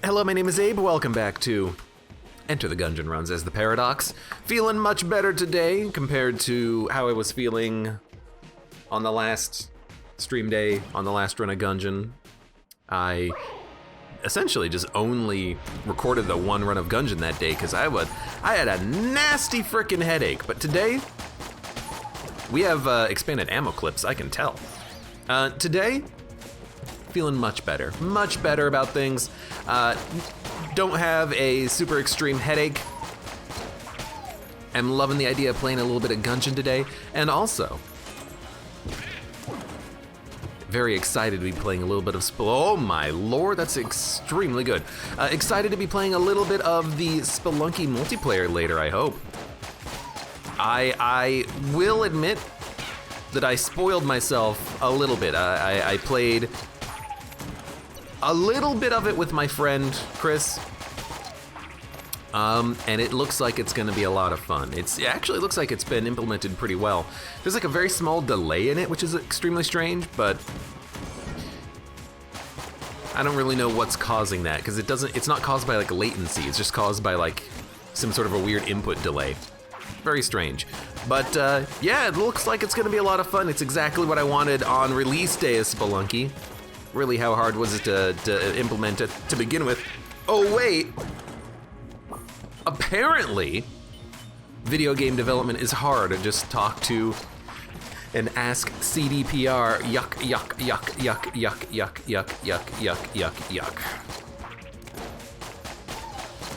Hello, my name is Abe. Welcome back to Enter the Gungeon runs as the Paradox. Feeling much better today compared to how I was feeling on the last stream day, on the last run of Gungeon. I essentially just only recorded the one run of Gungeon that day because I had a nasty frickin' headache. But today, we have expanded ammo clips, I can tell. Today, feeling much better about things. Don't have a super extreme headache. I'm loving the idea of playing a little bit of Gungeon today, and also very excited to be playing a little bit of oh my lord, that's extremely good. Excited to be playing a little bit of the Spelunky multiplayer later, I hope. I will admit that I spoiled myself a little bit. I played a little bit of it with my friend Chris, and it looks like it's gonna be a lot of fun. It actually looks like it's been implemented pretty well. There's like a very small delay in it, which is extremely strange, but I don't really know what's causing that, because it's not caused by like latency, it's just caused by like some sort of a weird input delay. Very strange. But yeah, it looks like it's gonna be a lot of fun. It's exactly what I wanted on release day of Spelunky. Really, how hard was it to implement it to begin with? Oh wait, apparently video game development is hard. Just talk to and ask CDPR, yuck, yuck, yuck, yuck, yuck, yuck, yuck, yuck, yuck, yuck, yuck.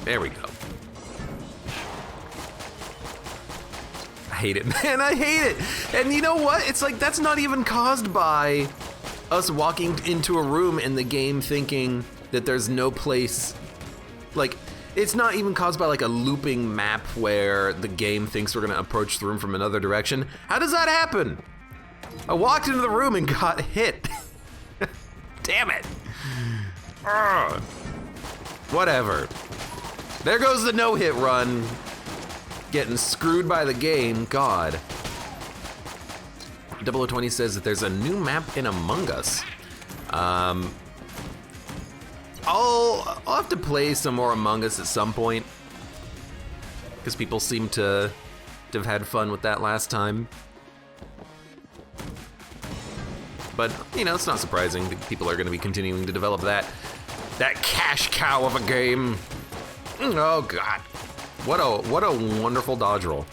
There we go. I hate it, man, I hate it. And you know what? It's like, that's not even caused by us walking into a room and the game thinking that there's no place, like, it's not even caused by like a looping map where the game thinks we're gonna approach the room from another direction. How does that happen? I walked into the room and got hit. Damn it. Ugh. Whatever. There goes the no-hit run. Getting screwed by the game, God. 0020 says that there's a new map in Among Us. I'll have to play some more Among Us at some point, because people seem to have had fun with that last time. But, you know, it's not surprising that people are going to be continuing to develop that cash cow of a game. Oh God, what a wonderful dodge roll.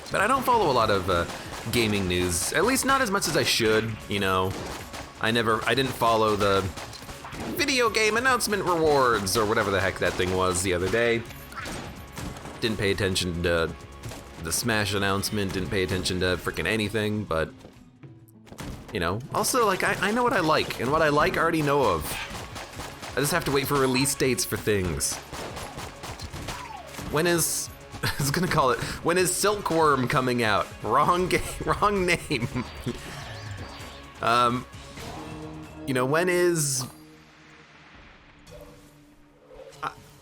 But I don't follow a lot of gaming news, at least not as much as I should, you know. I didn't follow the video game announcement rewards or whatever the heck that thing was the other day. Didn't pay attention to the Smash announcement, didn't pay attention to freaking anything, but, you know. Also, like, I know what I like, and what I like I already know of. I just have to wait for release dates for things. When is... I was gonna call it, when is Silkworm coming out? Wrong game, wrong name. You know, when is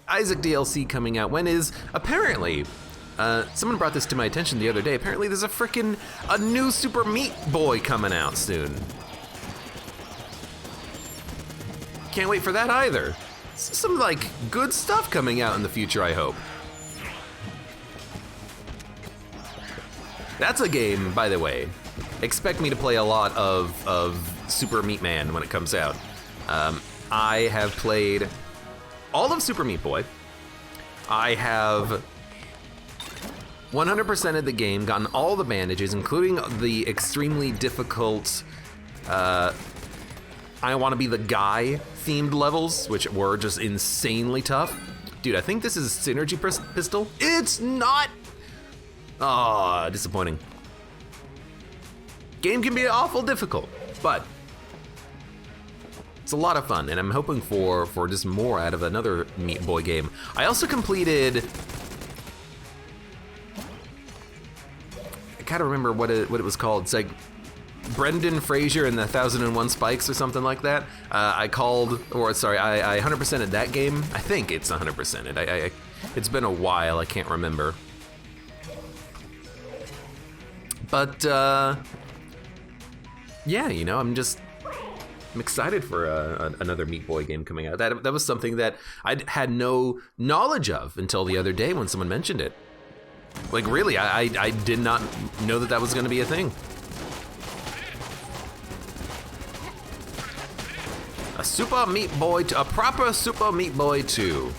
Isaac DLC coming out? When is, apparently, someone brought this to my attention the other day, apparently there's a new Super Meat Boy coming out soon. Can't wait for that either. Some like good stuff coming out in the future, I hope. That's a game, by the way. Expect me to play a lot of Super Meat Man when it comes out. I have played all of Super Meat Boy. I have 100%ed the game, gotten all the bandages, including the extremely difficult I Want to Be the Guy themed levels, which were just insanely tough. Dude, I think this is Synergy Pistol. It's not! Ah, disappointing. Game can be awful difficult, but it's a lot of fun, and I'm hoping for just more out of another Meat Boy game. I also completed, I gotta remember what it was called. It's like Brendan Fraser and the 1001 Spikes or something like that. I 100%ed that game. I think it's 100%ed. It's been a while, I can't remember. But, yeah, you know, I'm just I'm excited for another Meat Boy game coming out. That was something that I had no knowledge of until the other day when someone mentioned it. Like, really, I did not know that was going to be a thing. A Super Meat Boy, a proper Super Meat Boy 2.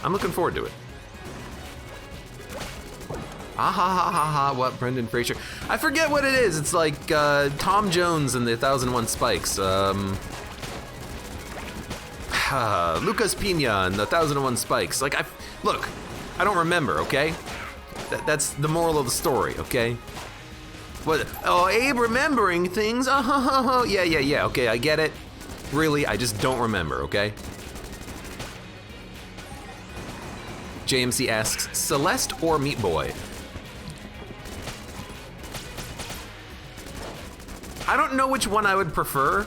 I'm looking forward to it. Ah ha ha ha ha, what, Brendan Fraser? I forget what it is. It's like Tom Jones and the 1001 Spikes. Lucas Pina and the 1001 Spikes. Like, look, I don't remember, okay? That's the moral of the story, okay? What? Oh, Abe remembering things? Yeah, okay, I get it. Really, I just don't remember, okay? JMC asks, Celeste or Meat Boy? I don't know which one I would prefer.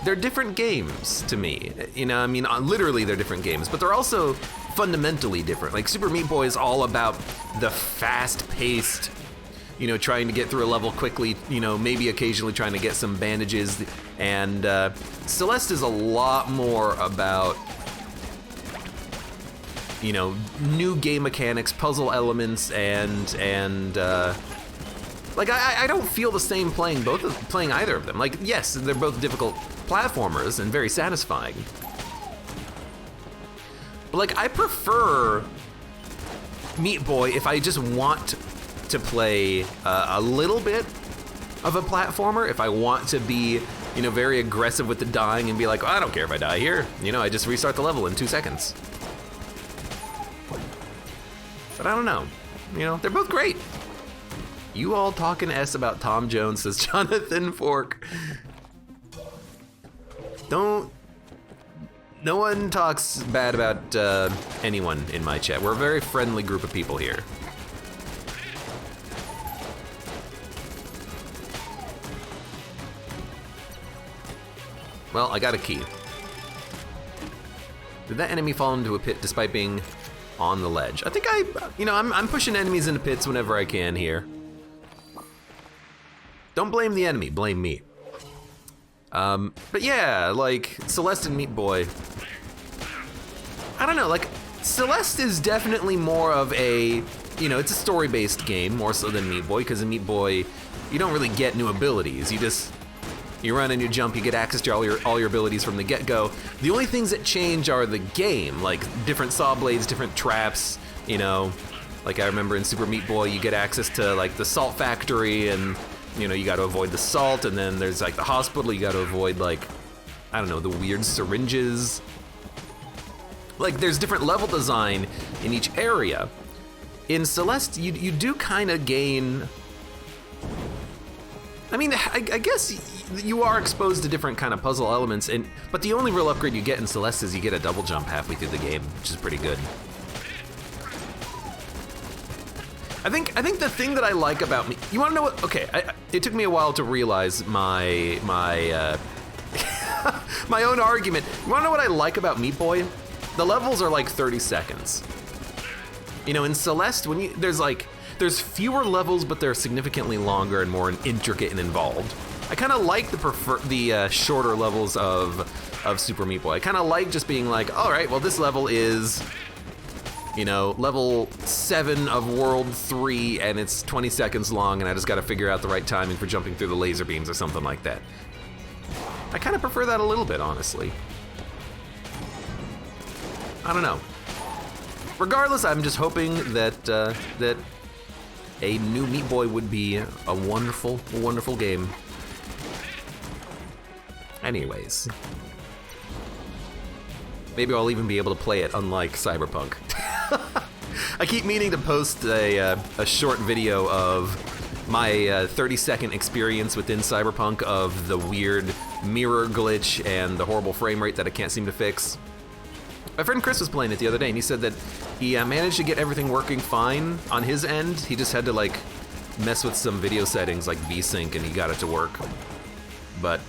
They're different games to me. You know, I mean, literally they're different games, but they're also fundamentally different. Like Super Meat Boy is all about the fast-paced, you know, trying to get through a level quickly, you know, maybe occasionally trying to get some bandages. And Celeste is a lot more about, you know, new game mechanics, puzzle elements, and like I don't feel the same playing either of them. Like, yes, they're both difficult platformers and very satisfying. But like, I prefer Meat Boy if I just want to play a little bit of a platformer. If I want to be, you know, very aggressive with the dying and be like, oh, I don't care if I die here. You know, I just restart the level in 2 seconds. But I don't know. You know, they're both great. You all talking S about Tom Jones, says Jonathan Fork. No one talks bad about anyone in my chat. We're a very friendly group of people here. Well, I got a key. Did that enemy fall into a pit despite being on the ledge? I think I'm pushing enemies into pits whenever I can here. Don't blame the enemy, blame me. But yeah, like, Celeste and Meat Boy. I don't know, like, Celeste is definitely more of a, you know, it's a story-based game, more so than Meat Boy, because in Meat Boy, you don't really get new abilities. You run and you jump, you get access to all your abilities from the get-go. The only things that change are the game, like different saw blades, different traps, you know. Like I remember in Super Meat Boy, you get access to like the salt factory and, you know, you got to avoid the salt, and then there's like the hospital, you got to avoid like, I don't know, the weird syringes. Like there's different level design in each area. In Celeste, you do kind of gain, I mean, I guess you are exposed to different kind of puzzle elements, but the only real upgrade you get in Celeste is you get a double jump halfway through the game, which is pretty good. I think the thing that I like about me, you want to know what? Okay, it took me a while to realize my my own argument. You want to know what I like about Meat Boy? The levels are like 30 seconds. You know, in Celeste, there's fewer levels, but they're significantly longer and more intricate and involved. I kind of like the shorter levels of Super Meat Boy. I kind of like just being like, all right, well, this level is, you know, level 7 of World 3, and it's 20 seconds long, and I just got to figure out the right timing for jumping through the laser beams or something like that. I kind of prefer that a little bit, honestly. I don't know. Regardless, I'm just hoping that that a new Meat Boy would be a wonderful, wonderful game. Anyways. Maybe I'll even be able to play it, unlike Cyberpunk. I keep meaning to post a short video of my 30-second experience within Cyberpunk of the weird mirror glitch and the horrible frame rate that I can't seem to fix. My friend Chris was playing it the other day, and he said that he managed to get everything working fine on his end. He just had to like mess with some video settings like VSync, and he got it to work. But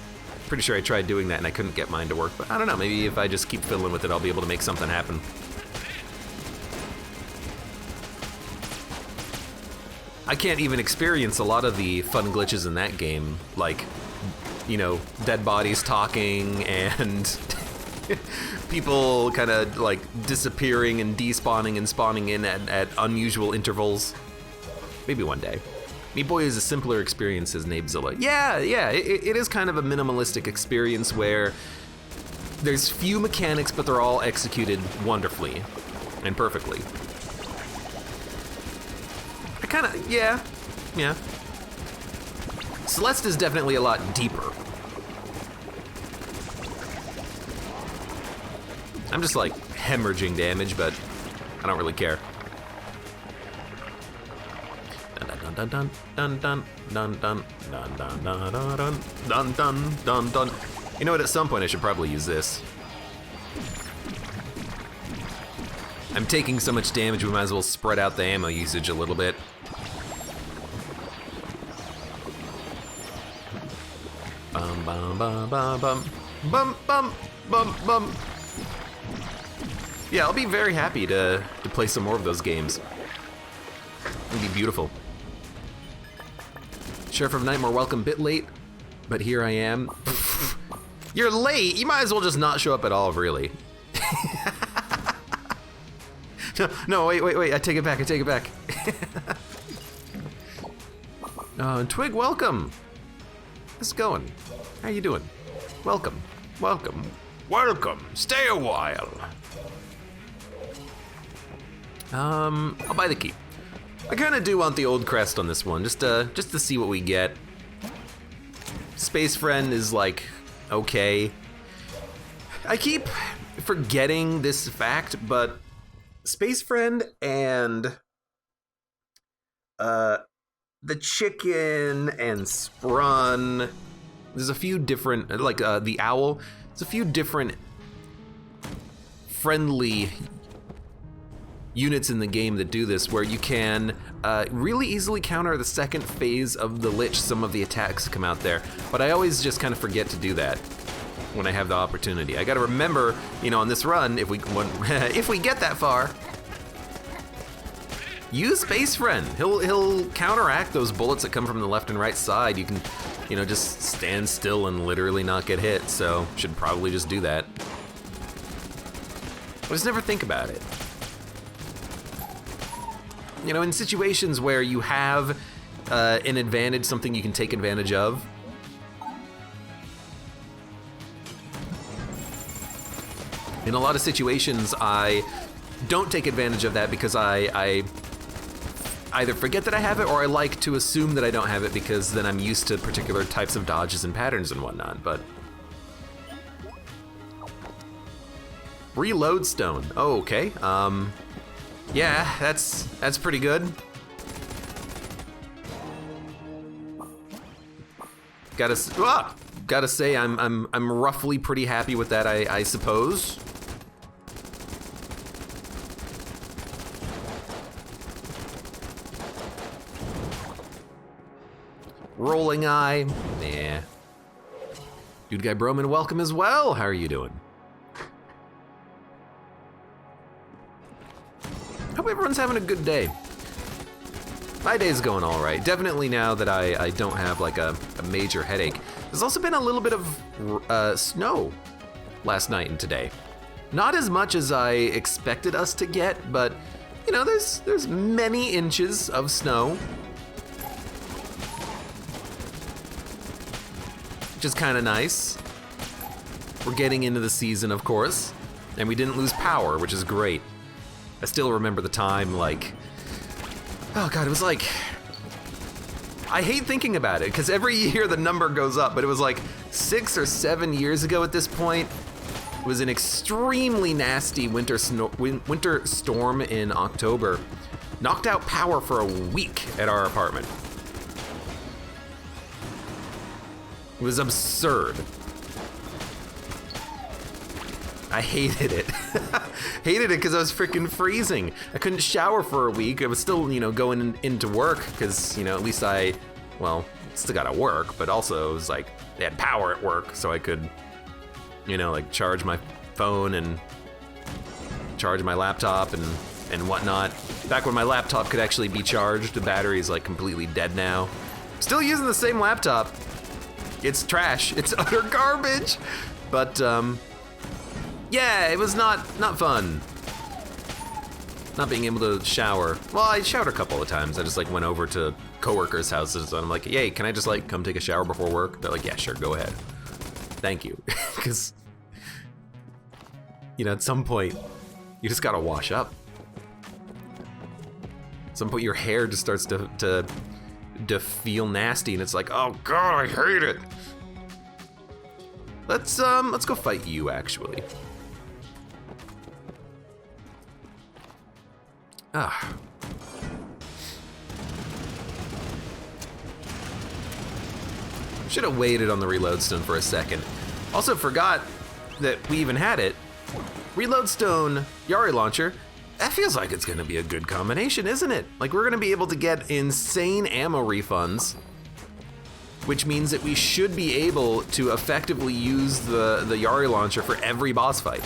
pretty sure I tried doing that and I couldn't get mine to work. But I don't know, maybe if I just keep fiddling with it, I'll be able to make something happen. I can't even experience a lot of the fun glitches in that game, like you know, dead bodies talking and people kind of like disappearing and despawning and spawning in at unusual intervals. Maybe one day. Meat Boy is a simpler experience as Nabezilla. Yeah, it is kind of a minimalistic experience where there's few mechanics, but they're all executed wonderfully and perfectly. I kind of, yeah. Celeste is definitely a lot deeper. I'm just like hemorrhaging damage, but I don't really care. Dun dun dun dun dun dun dun dun dun dun dun dun dun dun. You know what? At some point, I should probably use this. I'm taking so much damage, we might as well spread out the ammo usage a little bit. Bum bum bum bum bum bum bum bum bum. Yeah, I'll be very happy to play some more of those games. It'd be beautiful. Sheriff of Nightmare, welcome. Bit late, but here I am. You're late? You might as well just not show up at all, really. No, wait, I take it back, and Twig, welcome. How's it going? How you doing? Welcome. Stay a while. I'll buy the key. I kind of do want the old crest on this one, just to see what we get. Space Friend is like, okay. I keep forgetting this fact, but Space Friend and the chicken and Sprun, there's a few different, like the owl, there's a few different friendly units in the game that do this, where you can really easily counter the second phase of the Lich, some of the attacks that come out there. But I always just kind of forget to do that when I have the opportunity. I gotta remember, you know, on this run, if we get that far, use Space Friend. He'll counteract those bullets that come from the left and right side. You can, you know, just stand still and literally not get hit. So should probably just do that. I just never think about it. You know, in situations where you have an advantage, something you can take advantage of. In a lot of situations, I don't take advantage of that because I either forget that I have it, or I like to assume that I don't have it because then I'm used to particular types of dodges and patterns and whatnot, but... Reload stone. Oh, okay. Yeah, that's pretty good. Gotta say I'm roughly pretty happy with that, I suppose. Rolling eye, nah. Dude Guy Broman, welcome as well. How are you doing? Hope everyone's having a good day. My day's going all right. Definitely now that I don't have like a major headache. There's also been a little bit of snow last night and today. Not as much as I expected us to get, but you know, there's many inches of snow. Which is kind of nice. We're getting into the season, of course, and we didn't lose power, which is great. I still remember the time, like, oh God, it was like, I hate thinking about it, because every year the number goes up, but it was like 6 or 7 years ago at this point. It was an extremely nasty winter storm in October. Knocked out power for a week at our apartment. It was absurd. I hated it. Hated it because I was freaking freezing. I couldn't shower for a week. I was still, you know, going into work because, you know, at least still gotta work, but also it was like, they had power at work, so I could, you know, like charge my phone and charge my laptop and whatnot. Back when my laptop could actually be charged, the battery is like completely dead now. Still using the same laptop. It's trash. It's utter garbage. But yeah, it was not fun. Not being able to shower. Well, I showered a couple of times. I just like went over to coworkers' houses and I'm like, "Yay, can I just like come take a shower before work?" They're like, "Yeah, sure, go ahead." Thank you. Because you know, at some point, you just gotta wash up. At some point, your hair just starts to feel nasty, and it's like, oh god, I hate it. Let's go fight you, actually. Ah. Should have waited on the reload stone for a second. Also forgot that we even had it. Reload stone, Yari launcher. That feels like it's gonna be a good combination, isn't it? Like we're gonna be able to get insane ammo refunds, which means that we should be able to effectively use the Yari launcher for every boss fight.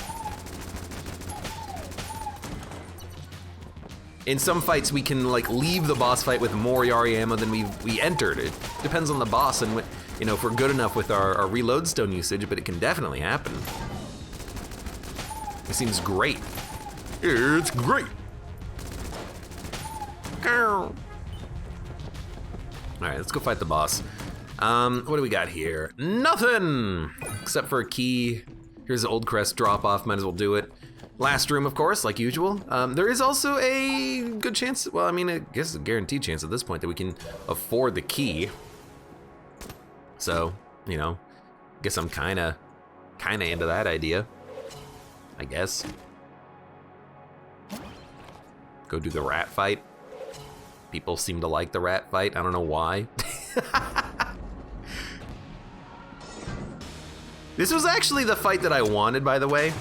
In some fights, we can like leave the boss fight with more Yari ammo than we entered. It depends on the boss and you know, if we're good enough with our reload stone usage, but it can definitely happen. It seems great. It's great. All right, let's go fight the boss. What do we got here? Nothing, except for a key. Here's the old crest drop off, might as well do it. Last room, of course, like usual. There is also a good chance, well, I mean, I guess a guaranteed chance at this point that we can afford the key. So, you know, guess I'm kinda into that idea, I guess. Go do the rat fight. People seem to like the rat fight, I don't know why. This was actually the fight that I wanted, by the way.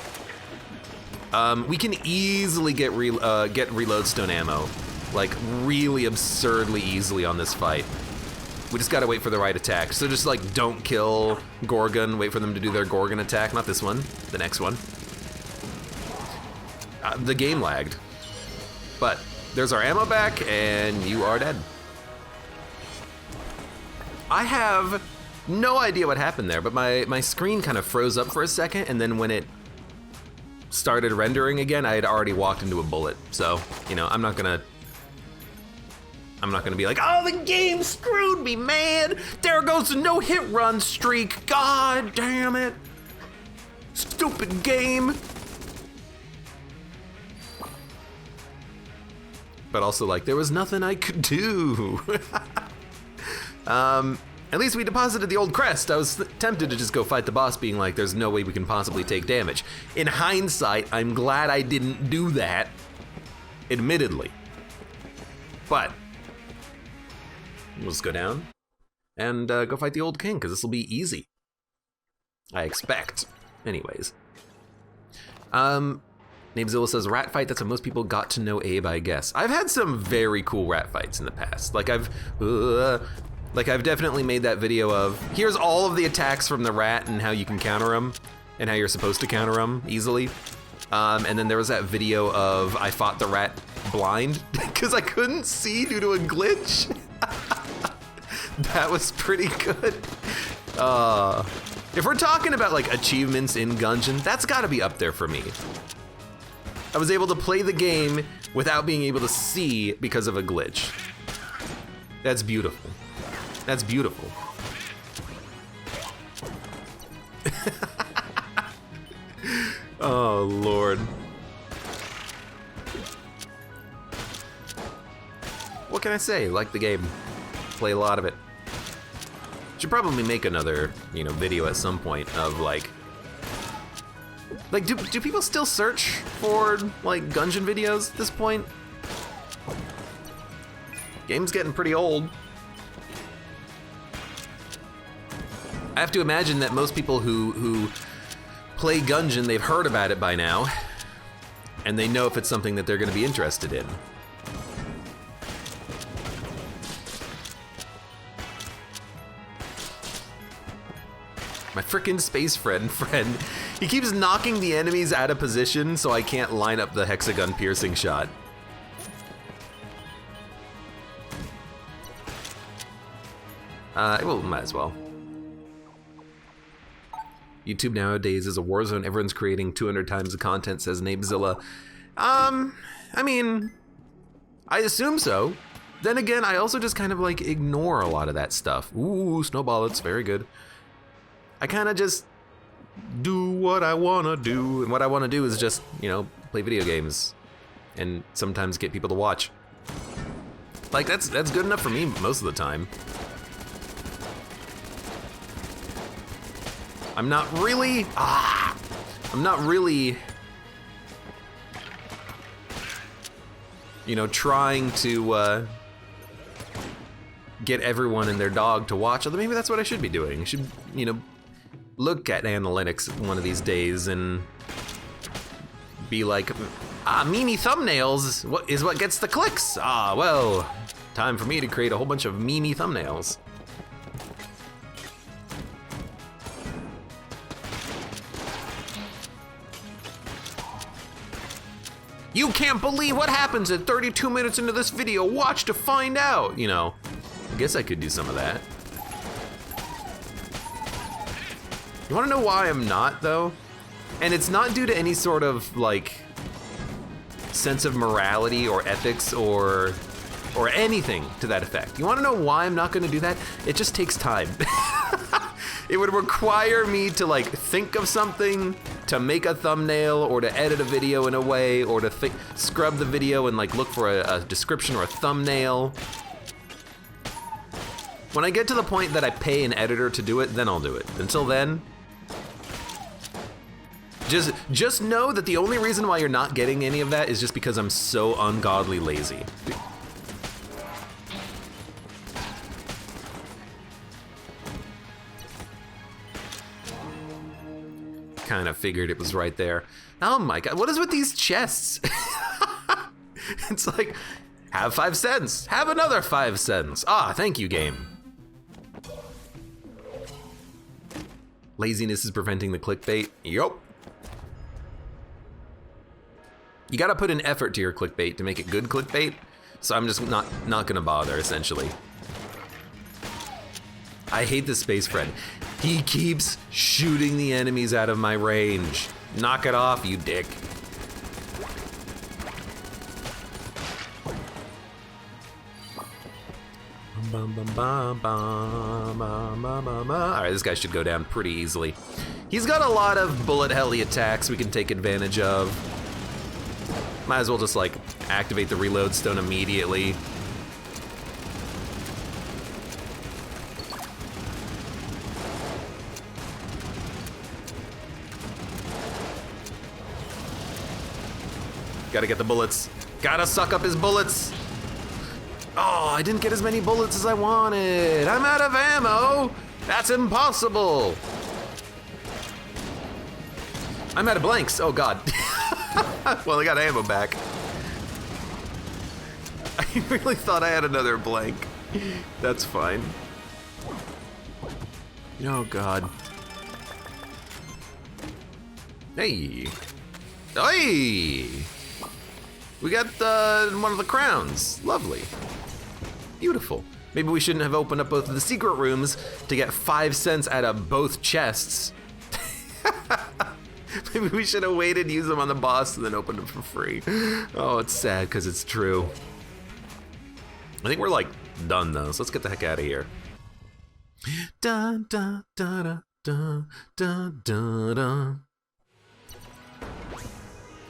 We can easily get reload stone ammo, like really absurdly easily on this fight. We just gotta wait for the right attack. So just like don't kill Gorgon, wait for them to do their Gorgon attack, not this one, the next one. The game lagged, but there's our ammo back and you are dead. I have no idea what happened there, but my screen kind of froze up for a second, and then when it started rendering again, I had already walked into a bullet. So, you know, I'm not gonna be like, oh, the game screwed me, man. There goes the no hit run streak. God damn it. Stupid game. But also like, there was nothing I could do. At least we deposited the old crest. I was tempted to just go fight the boss being like, there's no way we can possibly take damage. In hindsight, I'm glad I didn't do that, admittedly. But, let's go down and go fight the old king, because this will be easy. I expect. Anyways. Namezilla says, rat fight, that's how most people got to know Abe, I guess. I've had some very cool rat fights in the past. Like I've definitely made that video of, here's all of the attacks from the rat and how you can counter them, and how you're supposed to counter them easily. And then there was that video of, I fought the rat blind, because I couldn't see due to a glitch. That was pretty good. If we're talking about like achievements in Gungeon, that's gotta be up there for me. I was able to play the game without being able to see because of a glitch. That's beautiful. That's beautiful. Oh, Lord. What can I say? Like the game. Play a lot of it. Should probably make another, you know, video at some point of like do people still search for like Gungeon videos at this point? Game's getting pretty old. I have to imagine that most people who play Gungeon, they've heard about it by now, and they know if it's something that they're going to be interested in. My frickin' space friend, he keeps knocking the enemies out of position so I can't line up the hexagon piercing shot. Well, might as well. YouTube nowadays is a war zone. Everyone's creating 200 times the content, says Nabezilla. I mean, I assume so. Then again, I also just kind of like ignore a lot of that stuff. Ooh, snowball, it's very good. I kind of just do what I want to do. And what I want to do is just, you know, play video games and sometimes get people to watch. Like, that's good enough for me most of the time. I'm not really, you know, trying to get everyone and their dog to watch. Although maybe that's what I should be doing. I should, you know, look at analytics one of these days and be like, meanie thumbnails is what gets the clicks. Well, time for me to create a whole bunch of meanie thumbnails. You can't believe what happens at 32 minutes into this video. Watch to find out, you know. I guess I could do some of that. You wanna know why I'm not, though? And it's not due to any sort of, like, sense of morality or ethics or anything to that effect. You wanna know why I'm not gonna do that? It just takes time. It would require me to, like, think of something, to make a thumbnail, or to edit a video in a way, or to scrub the video and, like, look for a description or a thumbnail. When I get to the point that I pay an editor to do it, then I'll do it. Until then, just know that the only reason why you're not getting any of that is just because I'm so ungodly lazy. Kind of figured it was right there. Oh my god, what is with these chests? It's like, have 5 cents, have another 5 cents. Thank you, game. Laziness is preventing the clickbait. Yup. You gotta put an effort to your clickbait to make it good clickbait, so I'm just not gonna bother, essentially. I hate the space friend. He keeps shooting the enemies out of my range. Knock it off, you dick. Alright, this guy should go down pretty easily. He's got a lot of bullet helly attacks we can take advantage of. Might as well just, like, activate the reload stone immediately. Gotta get the bullets. Gotta suck up his bullets. Oh, I didn't get as many bullets as I wanted. I'm out of ammo. That's impossible. I'm out of blanks. Oh, God. Well, I got ammo back. I really thought I had another blank. That's fine. Oh, God. Hey. Hey! We got one of the crowns. Lovely. Beautiful. Maybe we shouldn't have opened up both of the secret rooms to get 5 cents out of both chests. Maybe we should have waited, used them on the boss, and then opened them for free. Oh, it's sad because it's true. I think we're like done though, so let's get the heck out of here. Dun, dun, dun, dun, dun, dun, dun.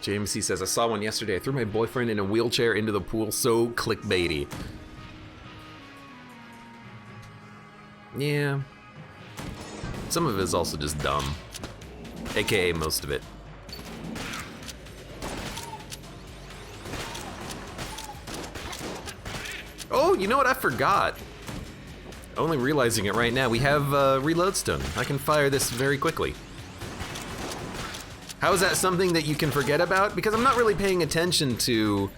JMC says, I saw one yesterday. I threw my boyfriend in a wheelchair into the pool. So clickbaity. Yeah. Some of it is also just dumb. AKA most of it. Oh, you know what? I forgot. Only realizing it right now. We have reload stone. I can fire this very quickly. How is that something that you can forget about? Because I'm not really paying attention to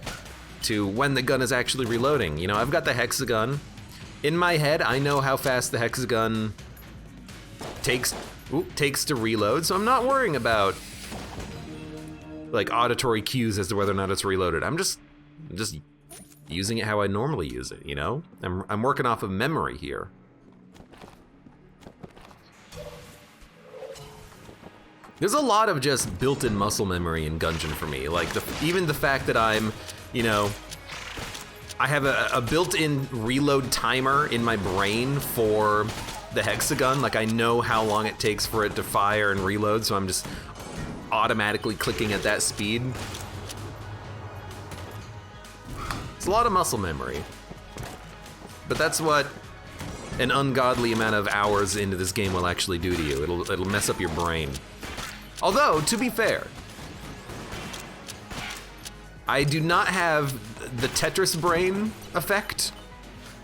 when the gun is actually reloading. You know, I've got the hexagun. In my head, I know how fast the hexagun takes to reload, so I'm not worrying about like auditory cues as to whether or not it's reloaded. I'm just using it how I normally use it, you know? I'm working off of memory here. There's a lot of just built-in muscle memory in Gungeon for me. Like, even the fact that I'm, you know, I have a built-in reload timer in my brain for the hexagon. Like, I know how long it takes for it to fire and reload, so I'm just automatically clicking at that speed. It's a lot of muscle memory. But that's what an ungodly amount of hours into this game will actually do to you. It'll mess up your brain. Although, to be fair, I do not have the Tetris brain effect.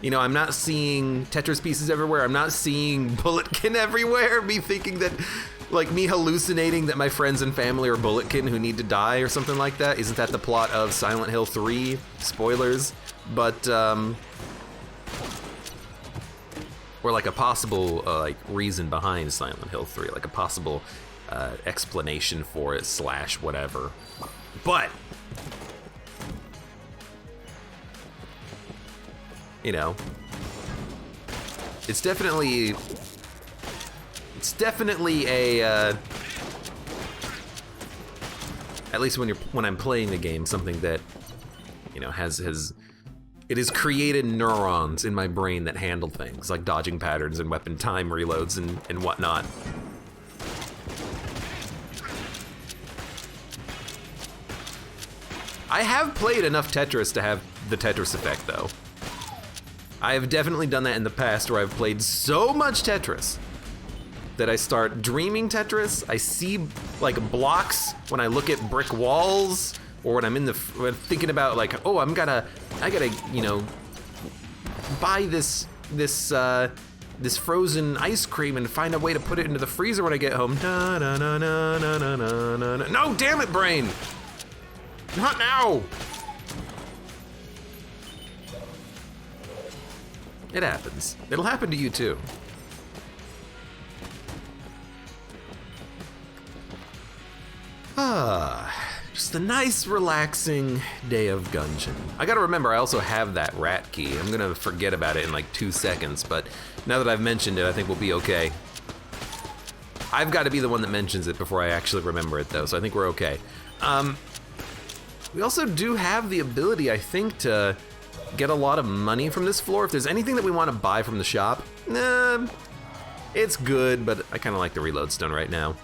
You know, I'm not seeing Tetris pieces everywhere. I'm not seeing Bulletkin everywhere. Me thinking that, like, me hallucinating that my friends and family are Bulletkin who need to die or something like that. Isn't that the plot of Silent Hill 3? Spoilers. But, or like a possible, like, reason behind Silent Hill 3. Like a possible explanation for it / whatever. But, you know, it's definitely a at least when I'm playing the game, something that, you know, it has created neurons in my brain that handle things like dodging patterns and weapon time reloads and whatnot. I have played enough Tetris to have the Tetris effect, though. I have definitely done that in the past where I've played so much Tetris that I start dreaming Tetris. I see, like, blocks when I look at brick walls, or when I'm thinking about, like, oh, I gotta, you know, buy this frozen ice cream and find a way to put it into the freezer when I get home. No, damn it, brain! Not now! It happens. It'll happen to you too. Just a nice, relaxing day of Gungeon. I gotta remember, I also have that rat key. I'm gonna forget about it in like 2 seconds, but now that I've mentioned it, I think we'll be okay. I've gotta be the one that mentions it before I actually remember it though, so I think we're okay. We also do have the ability, I think, to get a lot of money from this floor. If there's anything that we want to buy from the shop, it's good, but I kind of like the reload stone right now.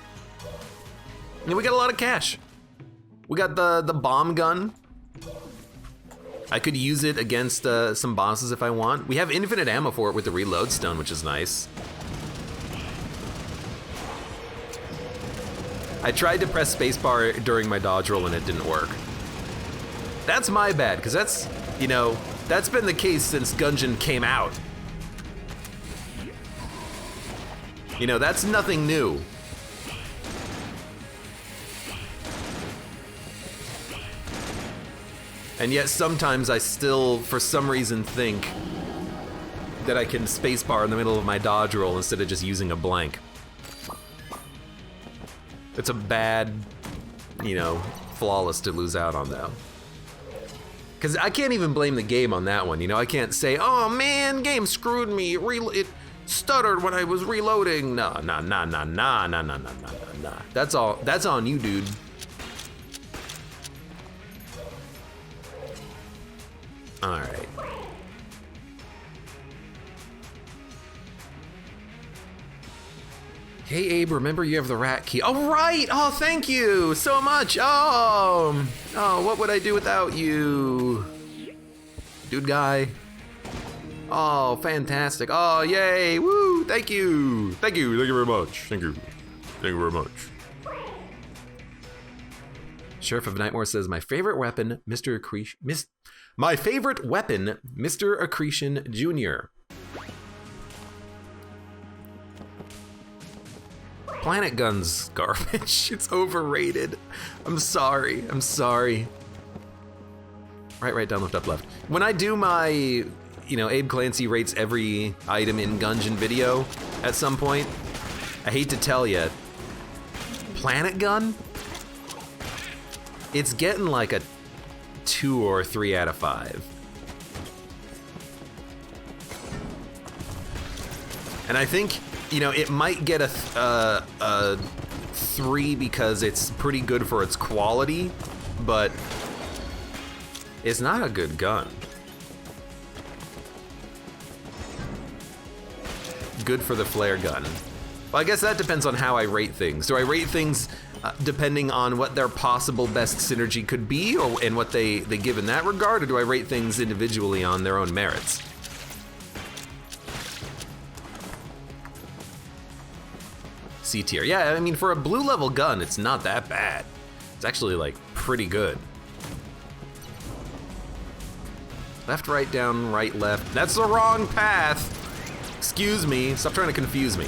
And we got a lot of cash. We got the bomb gun. I could use it against some bosses if I want. We have infinite ammo for it with the reload stone, which is nice. I tried to press spacebar during my dodge roll and it didn't work. That's my bad, because that's, you know, that's been the case since Gungeon came out. You know, that's nothing new. And yet sometimes I still, for some reason, think that I can spacebar in the middle of my dodge roll instead of just using a blank. It's a bad, you know, flawless to lose out on though. Because I can't even blame the game on that one, you know? I can't say, oh man, game screwed me, it stuttered when I was reloading. Nah. That's on you, dude. All right. Hey Abe, remember you have the rat key. Oh right! Oh, thank you so much. Oh, what would I do without you? Dude guy. Oh, fantastic. Oh, yay, woo, thank you. Thank you very much. Thank you very much. Sheriff of Nightmare says, my favorite weapon, Mr. Accretion Jr. Planet Gun's garbage. It's overrated. I'm sorry. Right, down, left, up, left. When I do my, you know, AbeClancy rates every item in Gungeon video at some point, I hate to tell you, Planet Gun? It's getting like a 2 or 3 out of 5. And I think, you know, it might get a 3 3 because it's pretty good for its quality, but it's not a good gun. Good for the flare gun. Well, I guess that depends on how I rate things. Do I rate things depending on what their possible best synergy could be, and what they give in that regard, or do I rate things individually on their own merits? C tier. Yeah, I mean, for a blue level gun, it's not that bad. It's actually, like, pretty good. Left, right, down, right, left. That's the wrong path! Excuse me, stop trying to confuse me.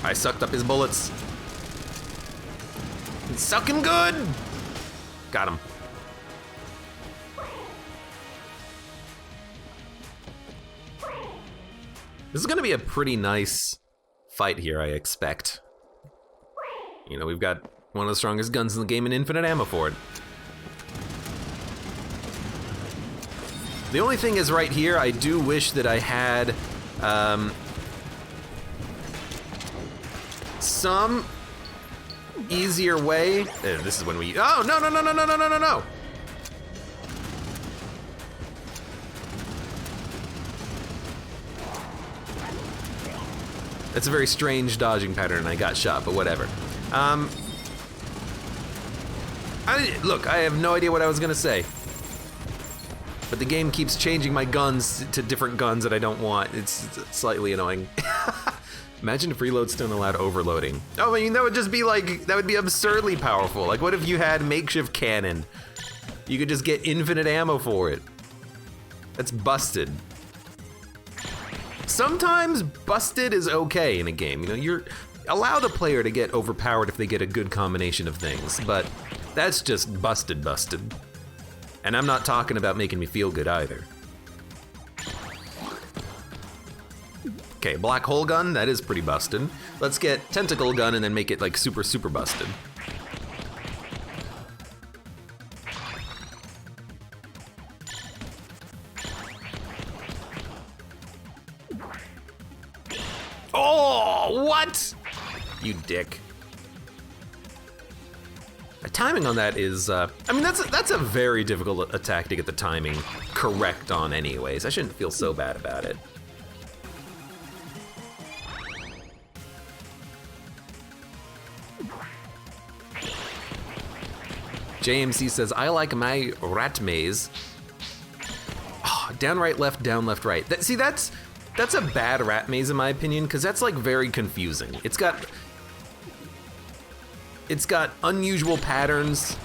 I sucked up his bullets. It's sucking good! Got him. This is gonna be a pretty nice fight here, I expect. You know, we've got one of the strongest guns in the game and infinite ammo for it. The only thing is right here, I do wish that I had some easier way. This is when we, oh, no, no, no, no, no, no, no, no, no. That's a very strange dodging pattern and I got shot, but whatever. Look, I have no idea what I was gonna say. But the game keeps changing my guns to different guns that I don't want. It's slightly annoying. Imagine if reload still allowed overloading. Oh, I mean, that would just be like, that would be absurdly powerful. Like, what if you had makeshift cannon? You could just get infinite ammo for it. That's busted. Sometimes busted is okay in a game. You know, you're allow the player to get overpowered if they get a good combination of things, but that's just busted. And I'm not talking about making me feel good either. Okay, black hole gun, that is pretty busted. Let's get tentacle gun and then make it like super busted. Oh, what? You dick. The timing on that is, I mean, that's a very difficult attack to get the timing correct on anyways. I shouldn't feel so bad about it. JMC says, I like my rat maze. Oh, down, right, left, down, left, right. See, that's a bad rat maze in my opinion, because that's like very confusing. It's got unusual patterns.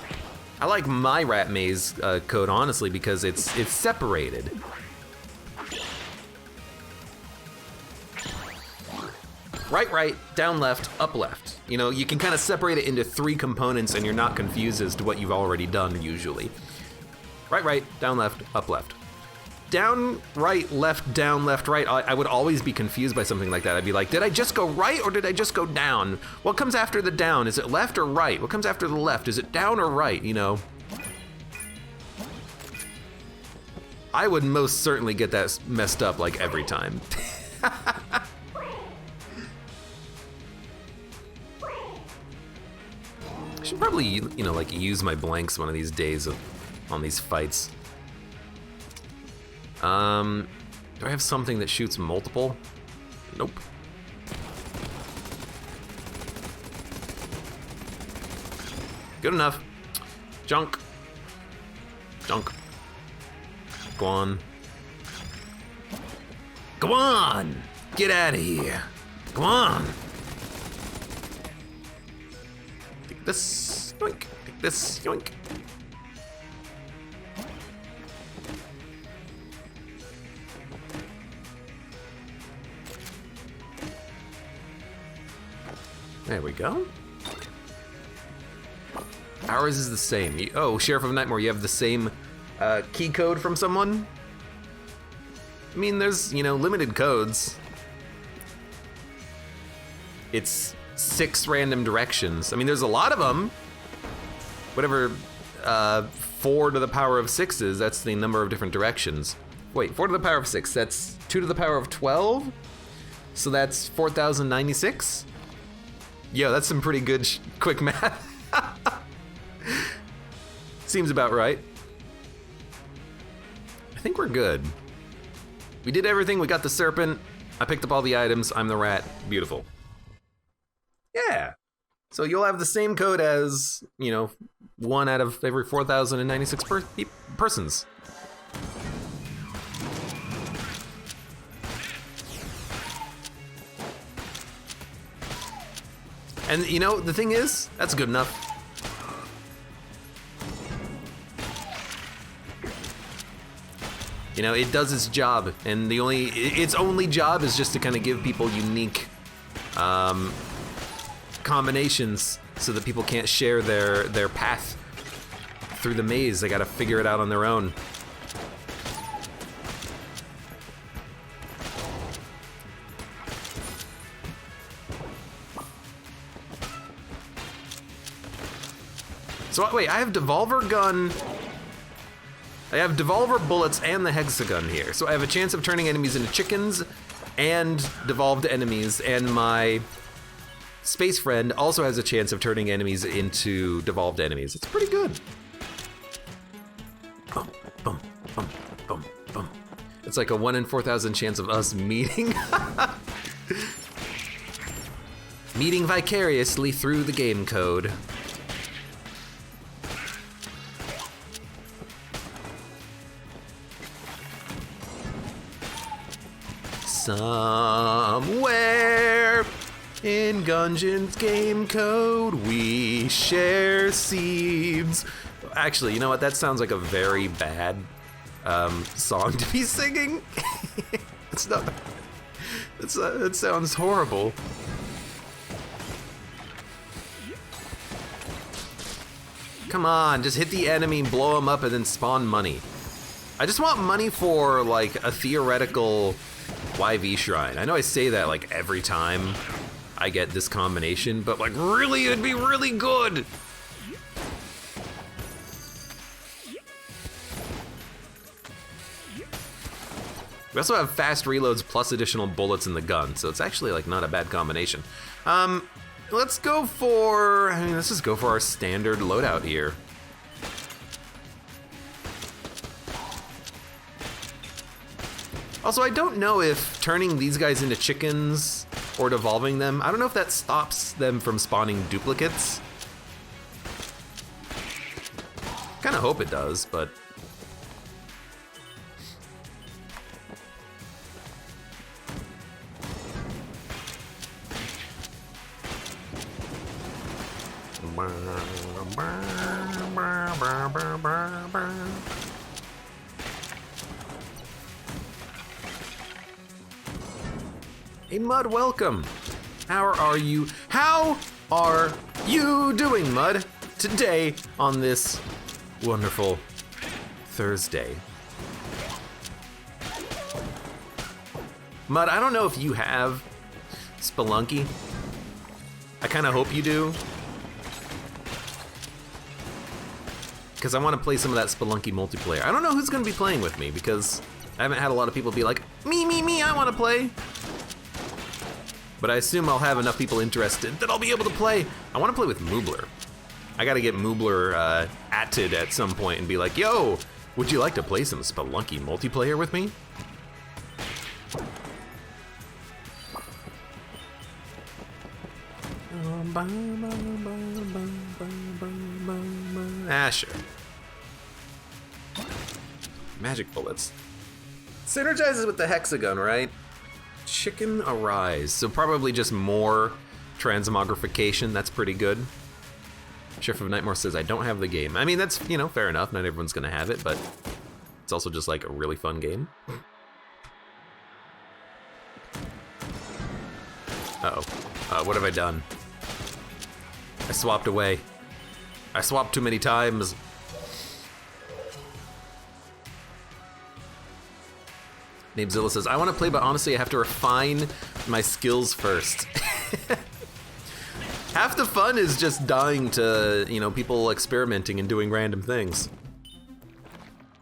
I like my rat maze code honestly because it's separated. Right, down left, up left. You know, you can kind of separate it into 3 components and you're not confused as to what you've already done usually. Right, down left, up left. Down, right, left, down, left, right. I would always be confused by something like that. I'd be like, did I just go right or did I just go down? What comes after the down? Is it left or right? What comes after the left? Is it down or right, you know? I would most certainly get that messed up like every time. I should probably, you know, like use my blanks one of these days on these fights. Do I have something that shoots multiple? Nope. Good enough. Junk. Go on. Go on! Get out of here. Come on. Take this, yoink. Take this, yoink. There we go. Ours is the same. Oh, Sheriff of Nightmare, you have the same key code from someone? I mean, there's, you know, limited codes. It's 6 random directions. I mean, there's a lot of them. Whatever 4 to the power of 6 is, that's the number of different directions. Wait, 4 to the power of 6. That's 2 to the power of 12? So that's 4,096? Yo, that's some pretty good quick math. Seems about right. I think we're good. We did everything. We got the serpent. I picked up all the items. I'm the rat. Beautiful. Yeah. So you'll have the same code as, you know, 1 out of every 4,096 persons. And, you know, the thing is, that's good enough. You know, it does its job, and its only job is just to kind of give people unique combinations so that people can't share their path through the maze. They gotta figure it out on their own. So wait, I have Devolver Gun, I have Devolver Bullets and the Hexagun here. So I have a chance of turning enemies into chickens and devolved enemies, and my Space Friend also has a chance of turning enemies into devolved enemies. It's pretty good. Boom, boom, boom, boom, boom. It's like a 1 in 4,000 chance of us meeting. Meeting vicariously through the game code. Somewhere in Gungeon's game code, we share seeds. Actually, you know what? That sounds like a very bad song to be singing. It's not. It sounds horrible. Come on, just hit the enemy, blow him up, and then spawn money. I just want money for, like, a theoretical YV shrine. I know I say that, like, every time I get this combination, but, like, really, it'd be really good! We also have fast reloads plus additional bullets in the gun, so it's actually, like, not a bad combination. Let's go for, let's just go for our standard loadout here. Also, I don't know if turning these guys into chickens or devolving them, I don't know if that stops them from spawning duplicates. Kinda hope it does, but... Hey Mud, welcome. How are you doing, Mud? Today on this wonderful Thursday. Mud, I don't know if you have Spelunky. I kind of hope you do. Because I want to play some of that Spelunky multiplayer. I don't know who's going to be playing with me because I haven't had a lot of people be like, me, I want to play. But I assume I'll have enough people interested that I'll be able to play. I want to play with Moobler. I got to get Moobler atted at some point and be like, yo, would you like to play some Spelunky multiplayer with me? Ah, sure. Magic bullets. Synergizes with the hexagon, right? Chicken Arise. So probably just more transmogrification. That's pretty good. Sheriff of Nightmare says, I don't have the game. I mean, that's, you know, fair enough. Not everyone's gonna have it, but it's also just like a really fun game. Uh-oh. What have I done? I swapped away. I swapped too many times. Nabezilla says, I want to play, but honestly I have to refine my skills first. Half the fun is just dying to, you know, people experimenting and doing random things.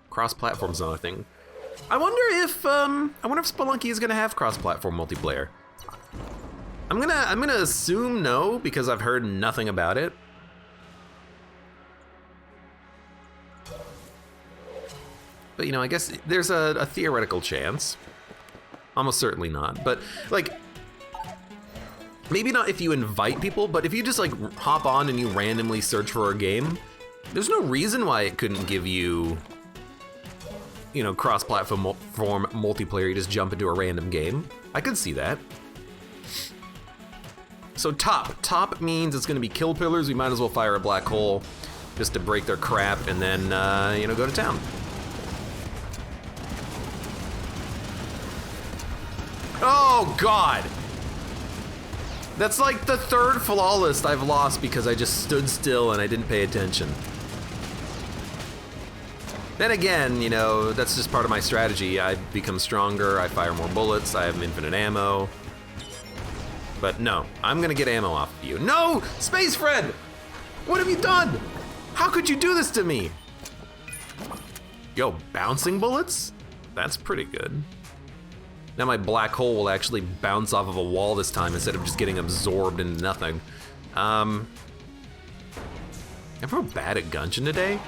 Cross-platform's not a thing. I wonder if Spelunky is gonna have cross-platform multiplayer. I'm gonna assume no, because I've heard nothing about it. But you know, I guess there's a theoretical chance. Almost certainly not, but like, maybe not if you invite people, but if you just like hop on and you randomly search for a game, there's no reason why it couldn't give you, you know, cross-platform multiplayer. You just jump into a random game. I could see that. So top means it's gonna be kill pillars. We might as well fire a black hole just to break their crap and then, you know, go to town. Oh God. That's like the third flawless I've lost because I just stood still and I didn't pay attention. Then again, you know, that's just part of my strategy. I become stronger, I fire more bullets, I have infinite ammo. But no, I'm gonna get ammo off of you. No! Space friend! What have you done? How could you do this to me? Yo, bouncing bullets? That's pretty good. Now my black hole will actually bounce off of a wall this time instead of just getting absorbed into nothing. I'm real bad at Gungeon today.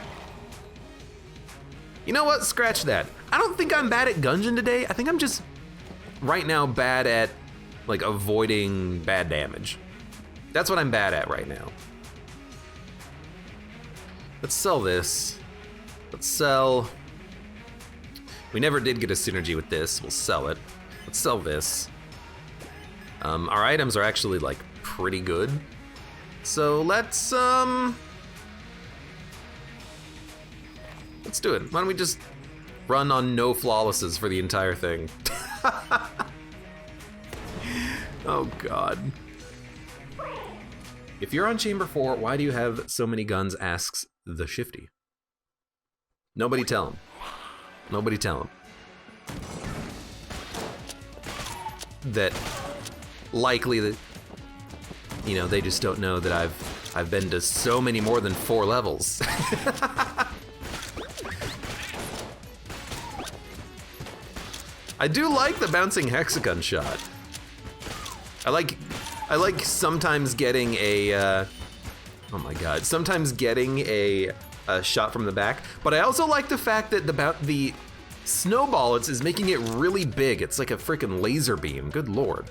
You know what? Scratch that. I don't think I'm bad at Gungeon today. I think I'm just right now bad at like avoiding bad damage. That's what I'm bad at right now. Let's sell this. Let's sell. We never did get a synergy with this. We'll sell it. Let's sell this. Our items are actually like pretty good. So let's do it. Why don't we just run on no flawlesses for the entire thing? Oh God. If you're on Chamber 4, why do you have so many guns, asks the Shifty. Nobody tell him. Nobody tell him. That likely that, you know, they just don't know that I've been to so many more than 4 levels. I do like the bouncing hexagon shot. I like sometimes getting a, oh my God, sometimes getting a shot from the back, but I also like the fact that the snowball is making it really big. It's like a freaking laser beam, good Lord.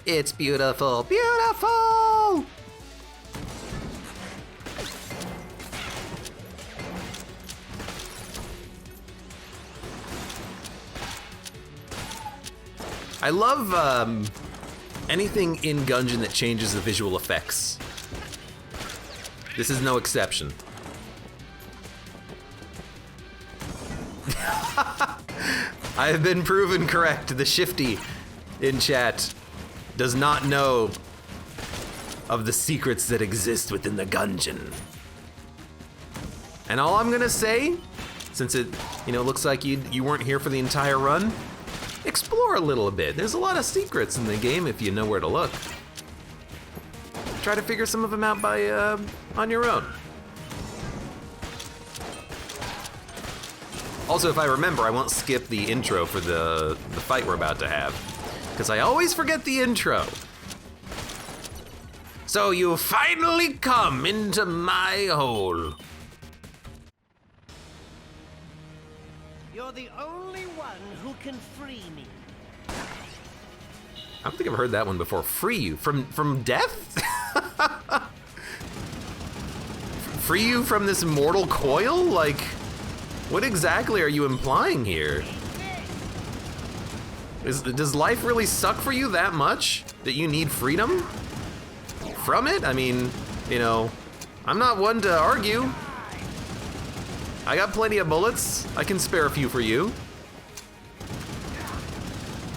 It's beautiful, beautiful! I love anything in Gungeon that changes the visual effects. This is no exception. I have been proven correct. The Shifty in chat does not know of the secrets that exist within the Gungeon. And all I'm gonna say, since it, you know, looks like you weren't here for the entire run, explore a little bit. There's a lot of secrets in the game if you know where to look. Try to figure some of them out by on your own. Also, if I remember, I won't skip the intro for the fight we're about to have, because I always forget the intro. So you finally come into my hole. You're the only one who can free me. I don't think I've heard that one before. Free you from death? Free you from this mortal coil? Like, what exactly are you implying here? Does life really suck for you that much that you need freedom from it? I mean, you know, I'm not one to argue. I got plenty of bullets. I can spare a few for you.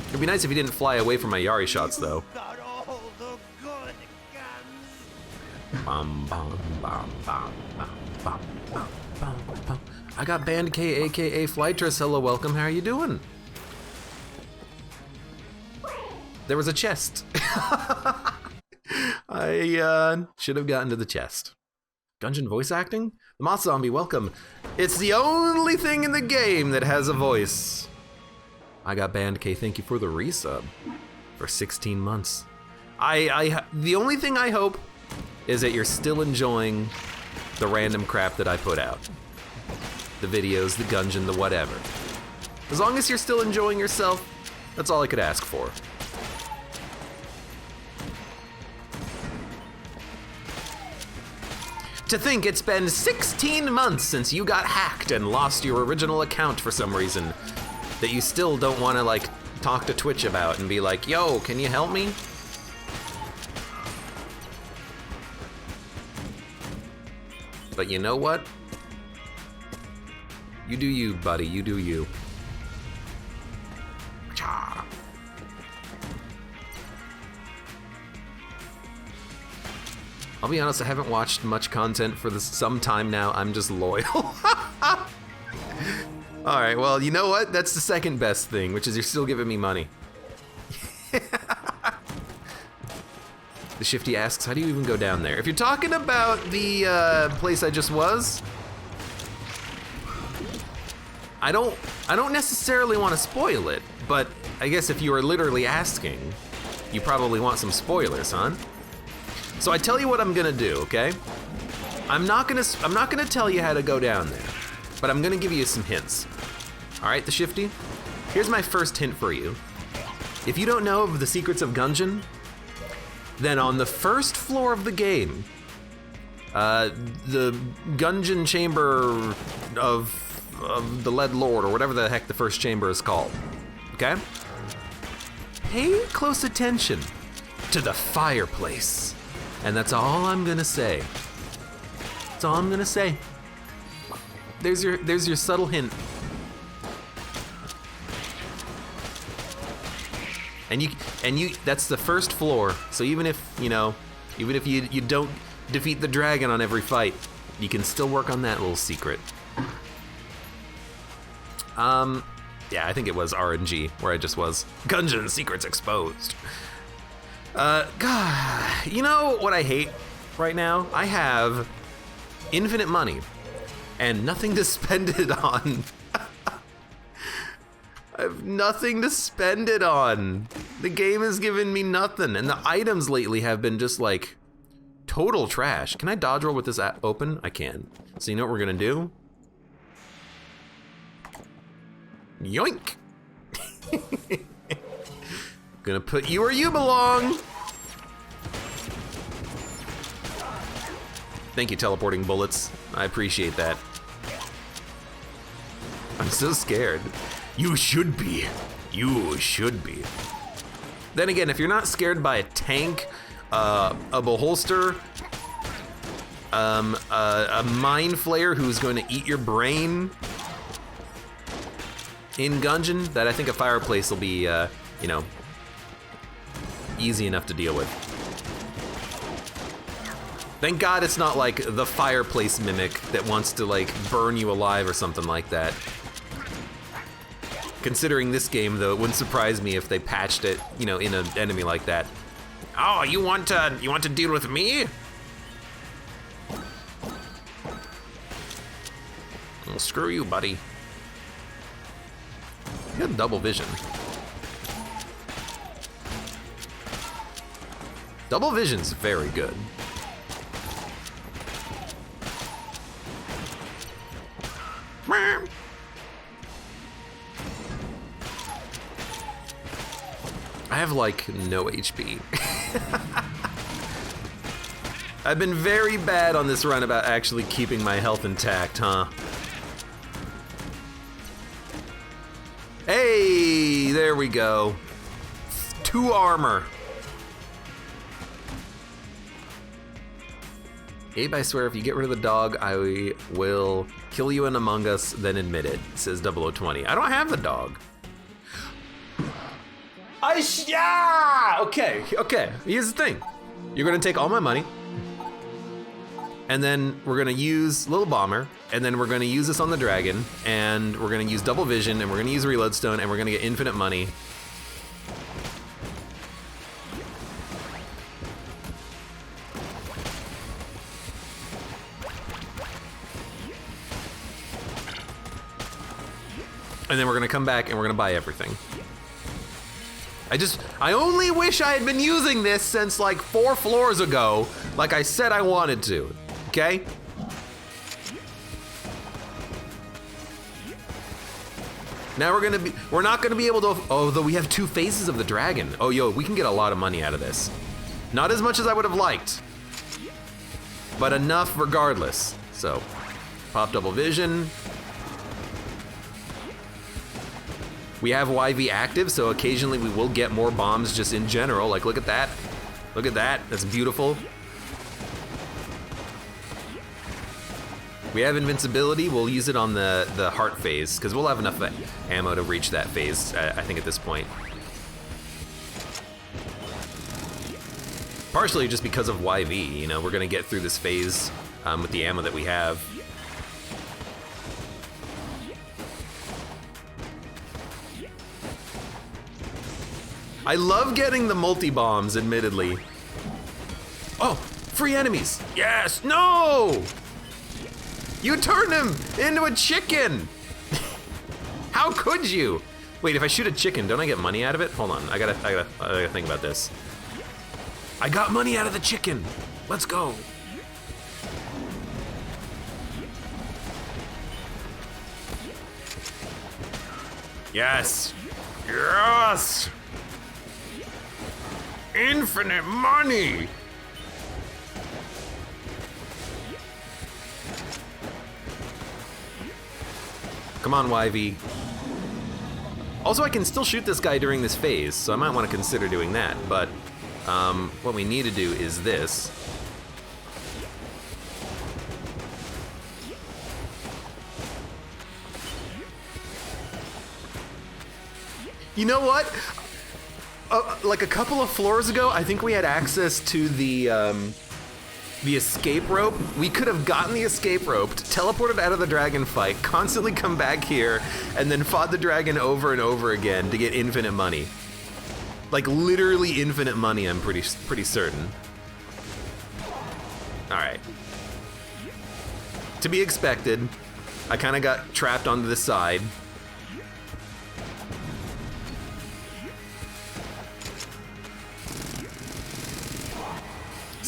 It'd be nice if you didn't fly away from my Yari shots, though. Got all the good guns. Bum, bum, bum, bum, bum, bum, bum, bum, bum. I got Band K, aka Flytress. Hello, welcome. How are you doing? There was a chest. I should have gotten to the chest. Gungeon voice acting? The Moth Zombie, welcome. It's the only thing in the game that has a voice. I got banned, K. Thank you for the resub for 16 months. The only thing I hope is that you're still enjoying the random crap that I put out. The videos, the Gungeon, the whatever. As long as you're still enjoying yourself, that's all I could ask for. To think it's been 16 months since you got hacked and lost your original account for some reason, that you still don't want to, like, talk to Twitch about and be like, yo, can you help me? But you know what? You do you, buddy, you do you. Cha. I'll be honest, I haven't watched much content for some time now. I'm just loyal. All right, well, you know what? That's the second best thing, which is you're still giving me money. The Shifty asks, how do you even go down there? If you're talking about the place I just was, I don't necessarily want to spoil it, but I guess if you are literally asking, you probably want some spoilers, huh? So I tell you what I'm gonna do, okay? I'm not gonna tell you how to go down there, but I'm gonna give you some hints. All right, the Shifty? Here's my first hint for you. If you don't know of the secrets of Gungeon, then on the first floor of the game, the Gungeon chamber of the Lead Lord, or whatever the heck the first chamber is called, okay? Pay close attention to the fireplace. And that's all I'm gonna say. That's all I'm gonna say. There's your subtle hint. And you that's the first floor. So even if you don't defeat the dragon on every fight, you can still work on that little secret. Yeah, I think it was RNG where I just was. Gungeon secrets exposed. God, you know what I hate right now? I have infinite money and nothing to spend it on. I have nothing to spend it on. The game has given me nothing, and the items lately have been just like total trash. Can I dodge roll with this app open? I can. So you know what we're gonna do? Yoink! Gonna put you where you belong. Thank you, teleporting bullets. I appreciate that. I'm so scared. You should be. You should be. Then again, if you're not scared by a tank, a beholster, a mind flayer who's going to eat your brain in Gungeon, that I think a fireplace will be, easy enough to deal with. Thank God it's not like the fireplace mimic that wants to like burn you alive or something like that. Considering this game, though, it wouldn't surprise me if they patched it, in an enemy like that. Oh, you want to deal with me? Well, screw you, buddy. You have double vision. Double vision's very good. I have like no HP. I've been very bad on this run about actually keeping my health intact, huh? Hey, there we go. 2 armor. Abe, I swear, if you get rid of the dog, I will kill you in Among Us, then admit it, says 0020. I don't have the dog. Yeah! Okay. Here's the thing. You're gonna take all my money, and then we're gonna use Little Bomber, and then we're gonna use this on the dragon, and we're gonna use double vision, and we're gonna use reload stone, and we're gonna get infinite money. And then we're gonna come back and we're gonna buy everything. I only wish I had been using this since like 4 floors ago, like I said I wanted to, okay? Now we're not gonna be able to, although we have 2 phases of the dragon. Oh, yo, we can get a lot of money out of this. Not as much as I would have liked, but enough regardless. So, pop double vision. We have YV active, so occasionally we will get more bombs just in general. Like, look at that. Look at that, that's beautiful. We have invincibility, we'll use it on the heart phase, because we'll have enough ammo to reach that phase, I think at this point. Partially just because of YV, you know, we're gonna get through this phase with the ammo that we have. I love getting the multi-bombs, admittedly. Oh, free enemies. Yes, no! You turned him into a chicken! How could you? Wait, if I shoot a chicken, don't I get money out of it? Hold on, I gotta think about this. I got money out of the chicken. Let's go. Yes. Yes! Infinite money! Come on, YV. Also, I can still shoot this guy during this phase, so I might want to consider doing that, but what we need to do is this. You know what? Like a couple of floors ago, I think we had access to the escape rope. We could have gotten the escape rope, teleported out of the dragon fight, constantly come back here, and then fought the dragon over and over again to get infinite money. Like literally infinite money, I'm pretty certain. All right. To be expected, I kind of got trapped onto the side.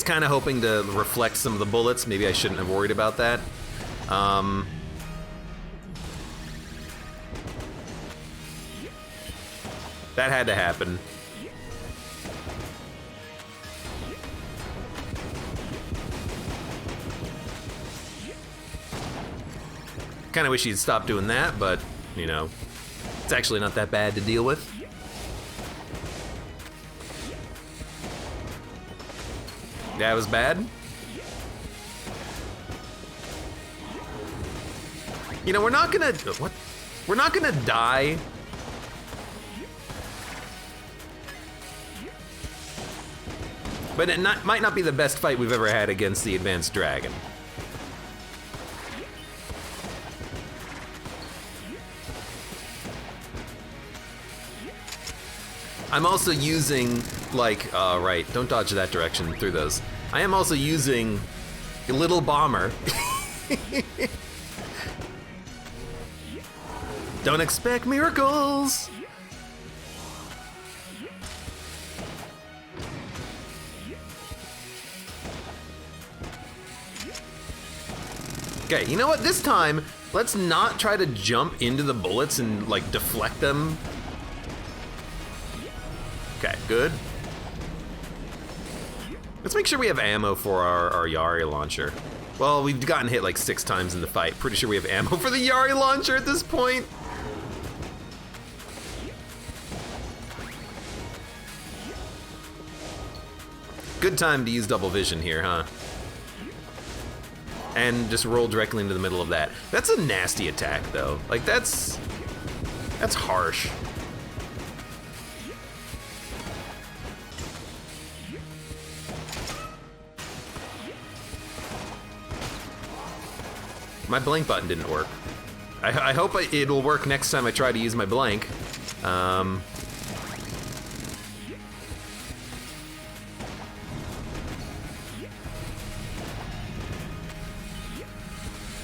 Kind of hoping to reflect some of the bullets. Maybe I shouldn't have worried about that. That had to happen. Kind of wish he'd stop doing that, but, you know, it's actually not that bad to deal with. That was bad. You know, we're not gonna die. But it might not be the best fight we've ever had against the advanced dragon. I'm also using, like, right, don't dodge that direction through those. I am also using a little bomber. Don't expect miracles. Okay, you know what? This time, let's not try to jump into the bullets and, like, deflect them. Okay, good. Let's make sure we have ammo for our Yari launcher. Well, we've gotten hit like 6 times in the fight. Pretty sure we have ammo for the Yari launcher at this point. Good time to use double vision here, huh? And just roll directly into the middle of that. That's a nasty attack, though. Like, that's harsh. My blank button didn't work. I hope it'll work next time I try to use my blank.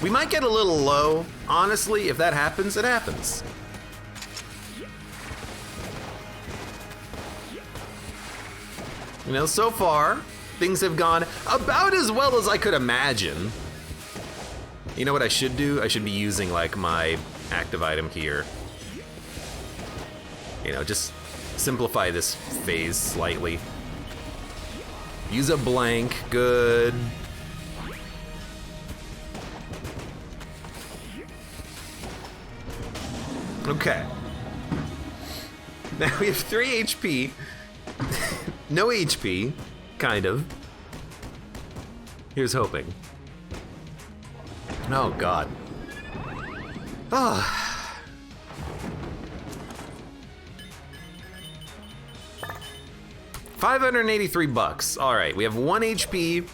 We might get a little low. Honestly, if that happens, it happens. You know, so far, things have gone about as well as I could imagine. You know what I should do? I should be using, like, my active item here. You know, just simplify this phase slightly. Use a blank, good. Okay. Now we have 3 HP. No HP, kind of. Here's hoping. Oh, God. Ah. $583. All right, we have 1 HP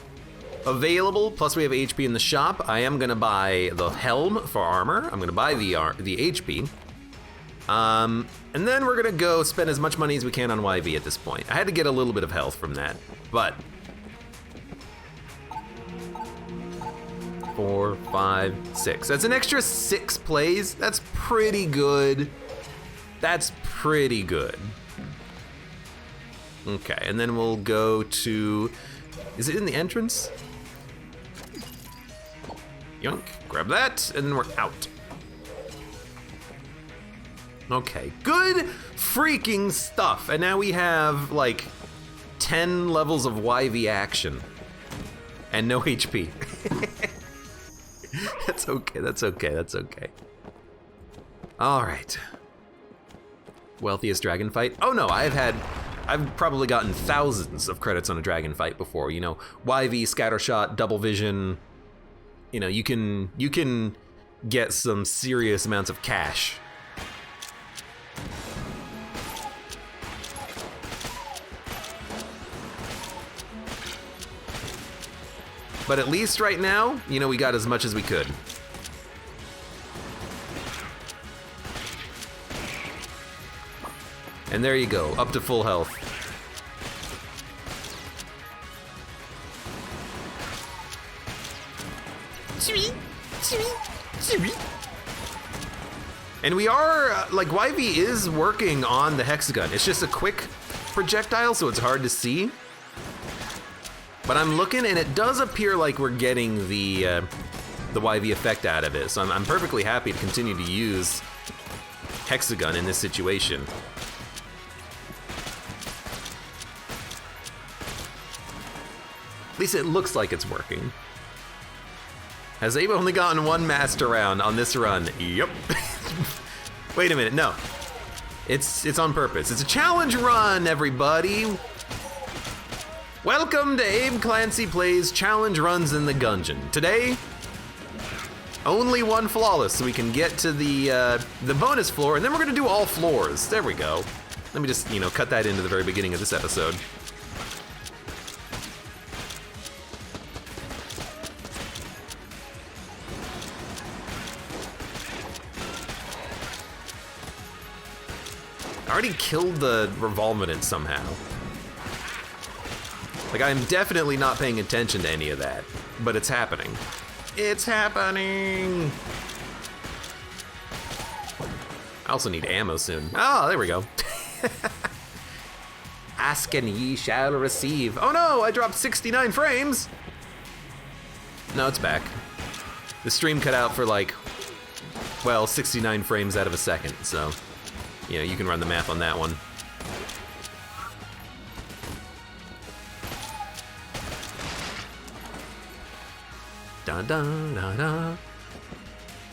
available, plus we have HP in the shop. I am gonna buy the helm for armor. I'm gonna buy the HP. And then we're gonna go spend as much money as we can on YV at this point. I had to get a little bit of health from that, but 4, 5, 6. That's an extra 6 plays. That's pretty good. That's pretty good. Okay, and then we'll go to, is it in the entrance? Yoink, grab that, and then we're out. Okay, good freaking stuff. And now we have like 10 levels of YV action and no HP. That's okay, that's okay, that's okay. All right. Wealthiest dragon fight? Oh no, I've probably gotten thousands of credits on a dragon fight before. You know, YV, scattershot, double vision. You know, you can get some serious amounts of cash. But at least right now, you know, we got as much as we could. And there you go, up to full health. And we are, like, YV is working on the hexagon. It's just a quick projectile, so it's hard to see. But I'm looking, and it does appear like we're getting the YV effect out of it. So I'm perfectly happy to continue to use hexagon in this situation. At least it looks like it's working. Has Abe only gotten 1 master round on this run? Yep. Wait a minute, no. It's on purpose. It's a challenge run, everybody. Welcome to AbeClancy Plays Challenge Runs in the Gungeon. Today, only 1 flawless, so we can get to the bonus floor, and then we're gonna do all floors. There we go. Let me just, you know, cut that into the very beginning of this episode. I already killed the revolvement somehow. Like, I'm definitely not paying attention to any of that, but it's happening. It's happening! I also need ammo soon. Oh, there we go. Ask and ye shall receive. Oh no, I dropped 69 frames! No, it's back. The stream cut out for like, well, 69 frames out of a second, so, you know, you can run the math on that one. Dun dun dun dun.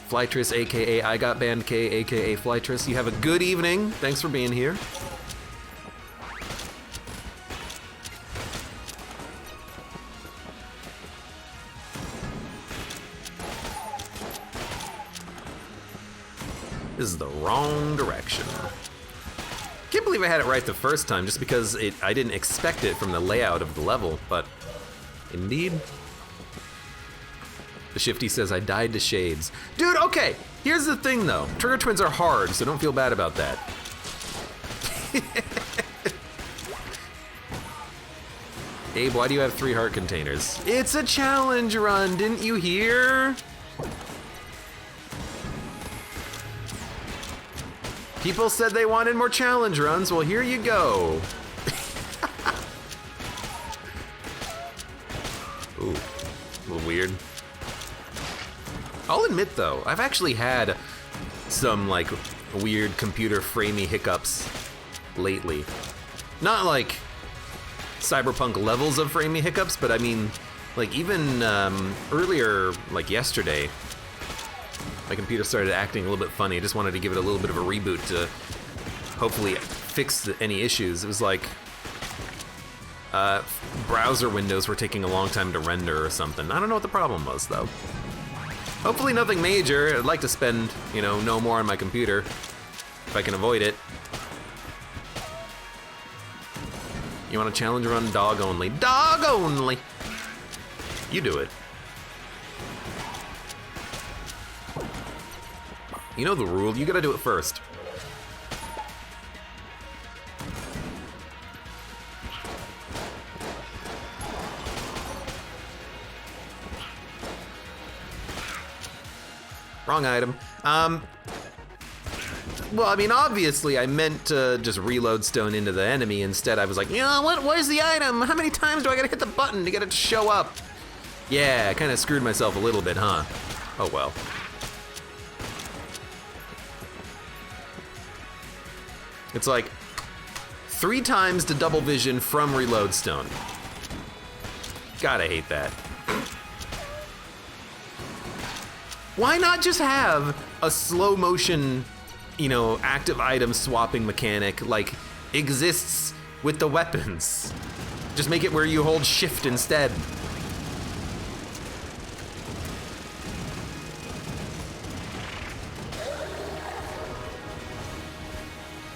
Flytress, aka I Got Banned K, aka Flytress, you have a good evening. Thanks for being here. This is the wrong direction. Can't believe I had it right the first time, just because I didn't expect it from the layout of the level, but indeed. The Shifty says, I died to shades. Dude, okay, here's the thing though. Trigger twins are hard, so don't feel bad about that. Abe, why do you have 3 heart containers? It's a challenge run, didn't you hear? People said they wanted more challenge runs, well here you go. Ooh, a little weird. I'll admit though, I've actually had some like weird computer framey hiccups lately. Not like cyberpunk levels of framey hiccups, but I mean, like even earlier, like yesterday, my computer started acting a little bit funny. I just wanted to give it a little bit of a reboot to hopefully fix any issues. It was like browser windows were taking a long time to render or something. I don't know what the problem was though. Hopefully nothing major. I'd like to spend, you know, no more on my computer if I can avoid it. You want a challenge run? Dog only. Dog only! You do it. You know the rule, you gotta do it first. Wrong item. Well, I mean, obviously I meant to just reload stone into the enemy. Instead, I was like, you know, where's the item? How many times do I gotta hit the button to get it to show up? Yeah, I kinda screwed myself a little bit, huh? Oh well. It's like 3 times to double vision from reload stone. Gotta hate that. Why not just have a slow motion, you know, active item swapping mechanic like exists with the weapons? Just make it where you hold shift instead.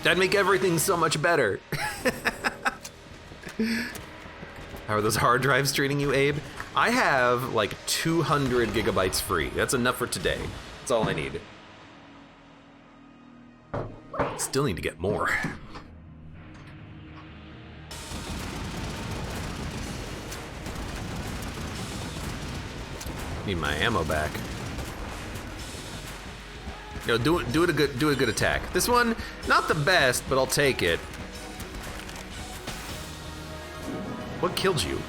That'd make everything so much better. How are those hard drives treating you, Abe? I have like 200 gigabytes free. That's enough for today. That's all I need. Still need to get more. Need my ammo back. No, do a good attack. This one, not the best, but I'll take it. What killed you?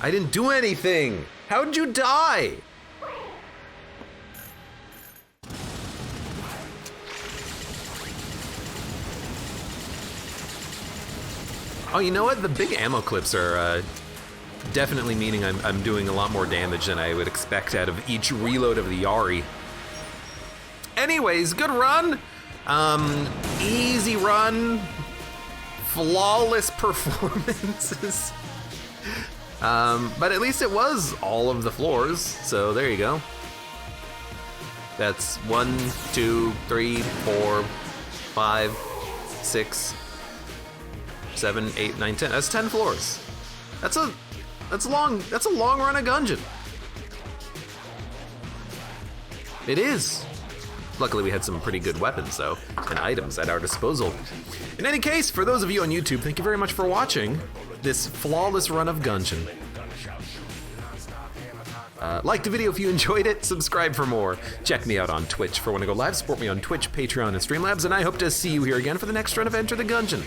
I didn't do anything. How did you die? Oh, you know what? The big ammo clips are definitely meaning I'm doing a lot more damage than I would expect out of each reload of the Yari. Anyways, good run. Easy run. Flawless performances. But at least it was all of the floors, so there you go. That's 1, 2, 3, 4, 5, 6, 7, 8, 9, 10. That's 10 floors. That's a long run of Gungeon. It is. Luckily we had some pretty good weapons though, and items at our disposal. In any case, for those of you on YouTube, thank you very much for watching this flawless run of Gungeon. Like the video if you enjoyed it, subscribe for more. Check me out on Twitch for when I go live, support me on Twitch, Patreon, and Streamlabs, and I hope to see you here again for the next run of Enter the Gungeon.